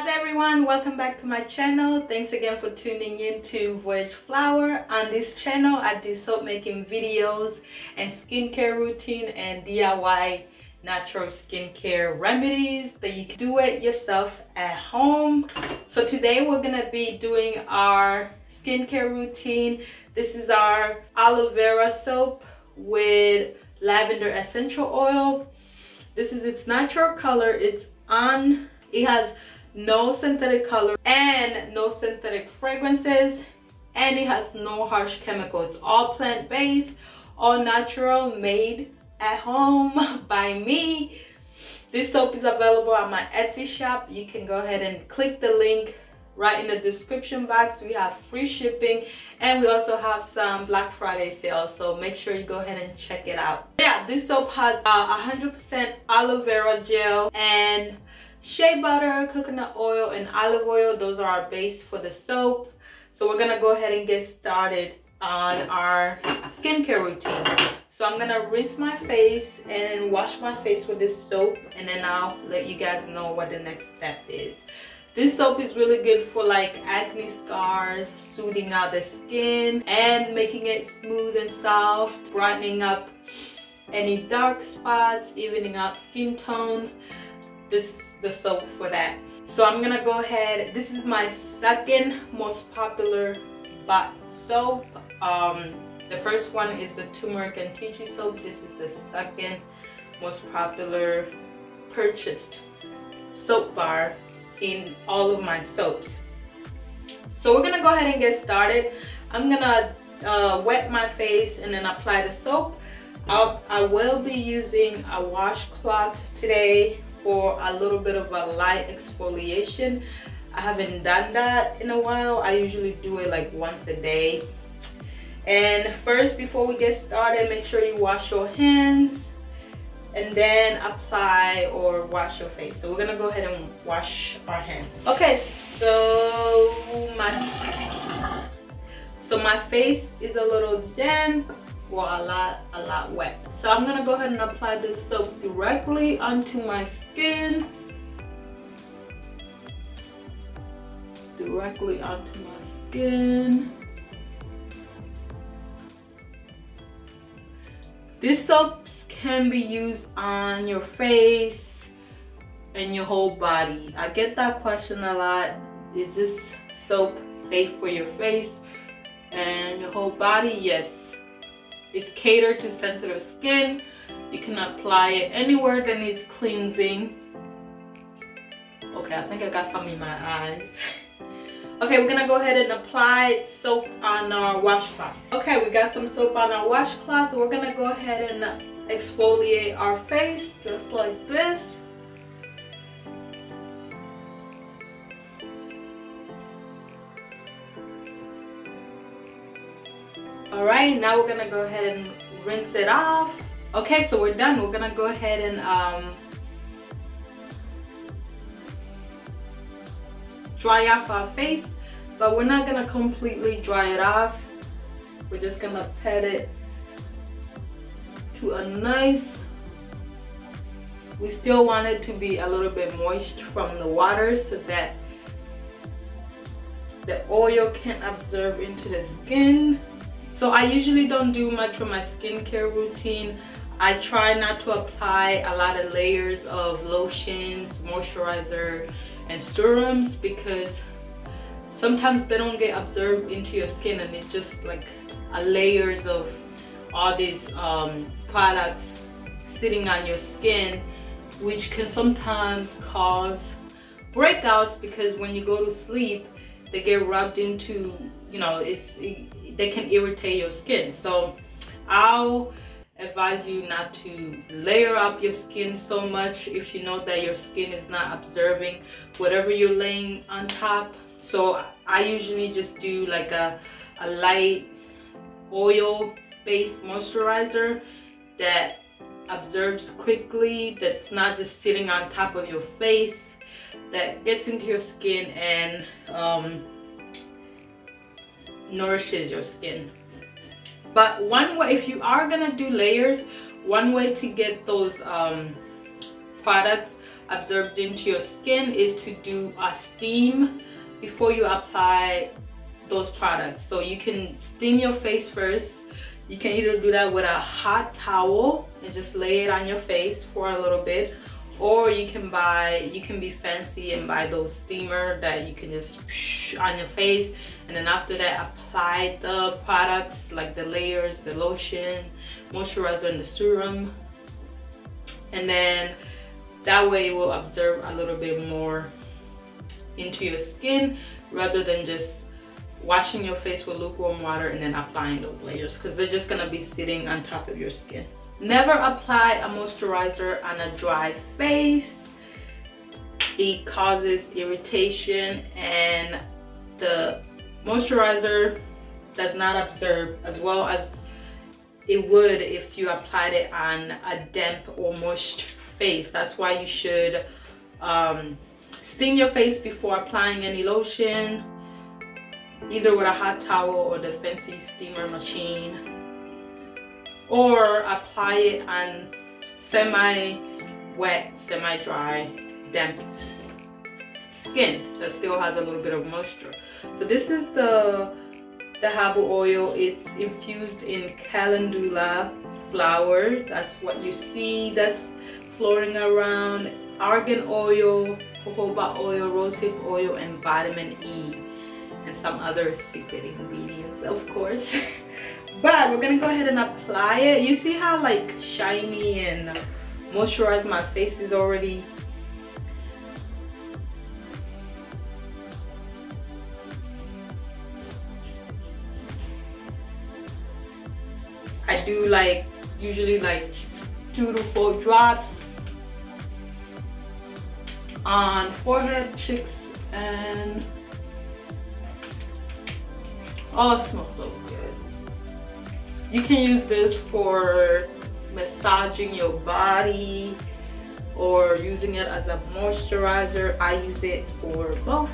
everyone, welcome back to my channel. Thanks again for tuning in to Voyage Flower. On this channel I do soap making videos and skincare routine and DIY natural skincare remedies that you can do it yourself at home. So today we're gonna be doing our skincare routine. This is our aloe vera soap with lavender essential oil. This is its natural color. It has no synthetic color and no synthetic fragrances, and it has no harsh chemicals. It's all plant-based, all natural, made at home by me. This soap is available on my Etsy shop. You can go ahead and click the link right in the description box. We have free shipping and we also have some Black Friday sales, so make sure you go ahead and check it out. Yeah, this soap has 100% aloe vera gel and shea butter, coconut oil, and olive oil. Those are our base for the soap. So we're gonna go ahead and get started on our skincare routine. So I'm gonna rinse my face and wash my face with this soap, and then I'll let you guys know what the next step is. This soap is really good for like acne scars, soothing out the skin and making it smooth and soft, brightening up any dark spots, evening out skin tone. This is the soap for that. So I'm gonna go ahead. This is my second most popular bought soap. The first one is the turmeric and tea tree soap. This is the second most popular purchased soap bar in all of my soaps. So we're gonna go ahead and get started. I'm gonna wet my face and then apply the soap. I will be using a washcloth today for a little bit of a light exfoliation. I haven't done that in a while. I usually do it like once a day. And first, before we get started, make sure you wash your hands and then apply or wash your face. So we're gonna go ahead and wash our hands. Okay, so my face is a little damp, well, a lot wet. So I'm gonna go ahead and apply this soap directly onto my skin. Directly onto my skin. These soaps can be used on your face and your whole body. I get that question a lot. Is this soap safe for your face and your whole body? Yes. It's catered to sensitive skin. You can apply it anywhere that needs cleansing. Okay, I think I got some in my eyes. Okay, we're gonna go ahead and apply soap on our washcloth. Okay, we got some soap on our washcloth. We're gonna go ahead and exfoliate our face just like this. All right, now we're gonna go ahead and rinse it off. Okay, so we're done. We're gonna go ahead and dry off our face, but we're not gonna completely dry it off. We're just gonna pat it to a nice, we still want it to be a little bit moist from the water so that the oil can absorb into the skin. So I usually don't do much for my skincare routine. I try not to apply a lot of layers of lotions, moisturizer, and serums because sometimes they don't get absorbed into your skin, and it's just like a layers of all these products sitting on your skin, which can sometimes cause breakouts because when you go to sleep they get rubbed into, you know, they can irritate your skin. So I'll advise you not to layer up your skin so much if you know that your skin is not absorbing whatever you're laying on top. So I usually just do like a light oil based moisturizer that absorbs quickly, that's not just sitting on top of your face, that gets into your skin and nourishes your skin. But one way, if you are gonna do layers, one way to get those products absorbed into your skin is to do a steam before you apply those products. So you can steam your face first. You can either do that with a hot towel and just lay it on your face for a little bit, or you can be fancy and buy those steamer that you can just on your face, and then after that apply the products like the layers, the lotion, moisturizer, and the serum, and then that way it will absorb a little bit more into your skin rather than just washing your face with lukewarm water and then applying those layers, because they're just gonna be sitting on top of your skin. Never apply a moisturizer on a dry face. It causes irritation, and the moisturizer does not absorb as well as it would if you applied it on a damp or moist face. That's why you should steam your face before applying any lotion, either with a hot towel or the fancy steamer machine, or apply it on semi-wet, semi-dry, damp skin that still has a little bit of moisture. So this is the Dhahabu oil. It's infused in calendula flower. That's what you see that's floating around. Argan oil, jojoba oil, rosehip oil, and vitamin E, and some other secret ingredients, of course. But we're gonna go ahead and apply it. You see how like shiny and moisturized my face is already? I do like usually like 2 to 4 drops on forehead, cheeks, and oh, it smells so good. You can use this for massaging your body or using it as a moisturizer. I use it for both,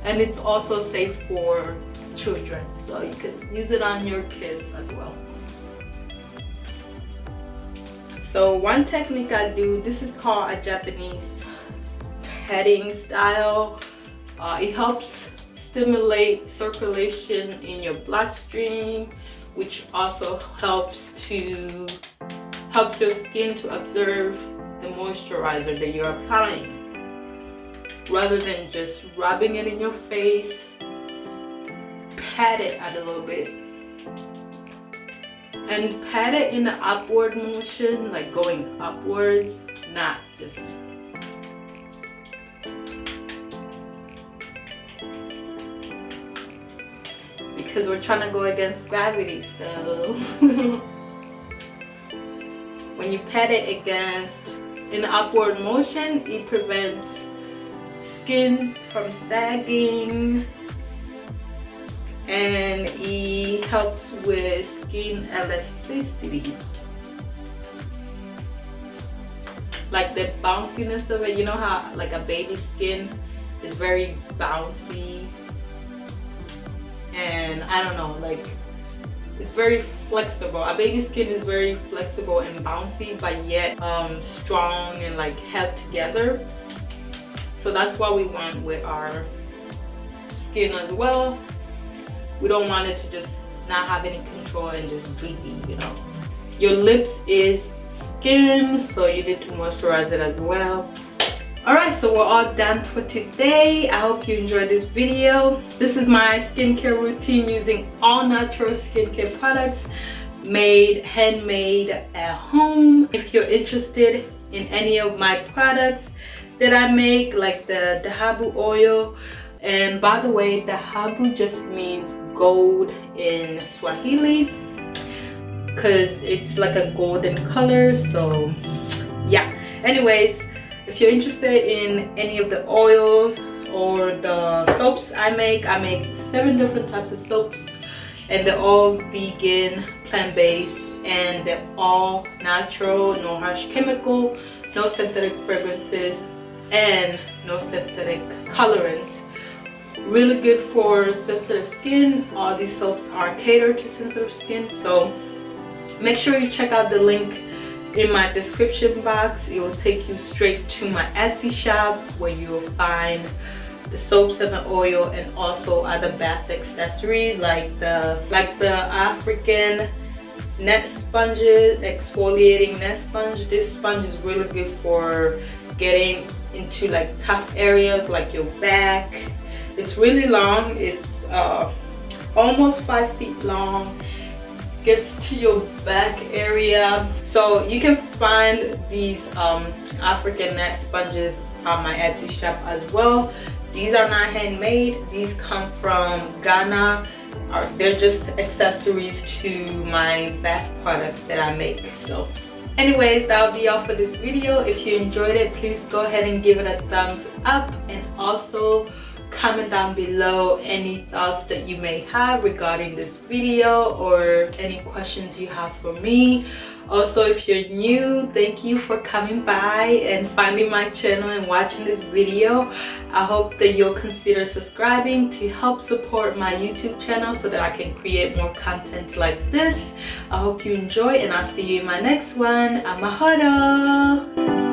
and it's also safe for children, so you can use it on your kids as well. So one technique I do, this is called a Japanese petting style. It helps stimulate circulation in your bloodstream, which also helps your skin to absorb the moisturizer that you're applying. Rather than just rubbing it in your face, pat it out a little bit, and pat it in an upward motion, like going upwards, not just because we're trying to go against gravity. So when you pat it against in an upward motion, it prevents skin from sagging, and it helps with skin elasticity, like the bounciness of it. You know how like a baby skin is very bouncy, and I don't know, like it's very flexible. A baby skin is very flexible and bouncy, but yet strong and like held together. So that's what we want with our skin as well. We don't want it to just not have any control and just droopy, you know. Your lips is skin, so you need to moisturize it as well. Alright, so we're all done for today. I hope you enjoyed this video. This is my skincare routine using all natural skincare products made handmade at home. If you're interested in any of my products that I make, like the Dhahabu oil, and by the way, Dhahabu just means gold in Swahili because it's like a golden color. So yeah, anyways, if you're interested in any of the oils or the soaps I make 7 different types of soaps, and they're all vegan, plant-based, and they're all natural, no harsh chemical, no synthetic fragrances, and no synthetic colorants. Really good for sensitive skin. All these soaps are catered to sensitive skin, so make sure you check out the link in my description box, it will take you straight to my Etsy shop where you will find the soaps and the oil and also other bath accessories like the African net sponges, exfoliating net sponge. This sponge is really good for getting into like tough areas like your back. It's really long. It's almost 5 feet long. Gets to your back area. So you can find these African net sponges on my Etsy shop as well. These are not handmade. These come from Ghana. They're just accessories to my bath products that I make. So anyways, that'll be all for this video. If you enjoyed it, please go ahead and give it a thumbs up, and also comment down below any thoughts that you may have regarding this video or any questions you have for me. Also, if you're new, thank you for coming by and finding my channel and watching this video. I hope that you'll consider subscribing to help support my YouTube channel so that I can create more content like this. I hope you enjoy, and I'll see you in my next one. Amahoro!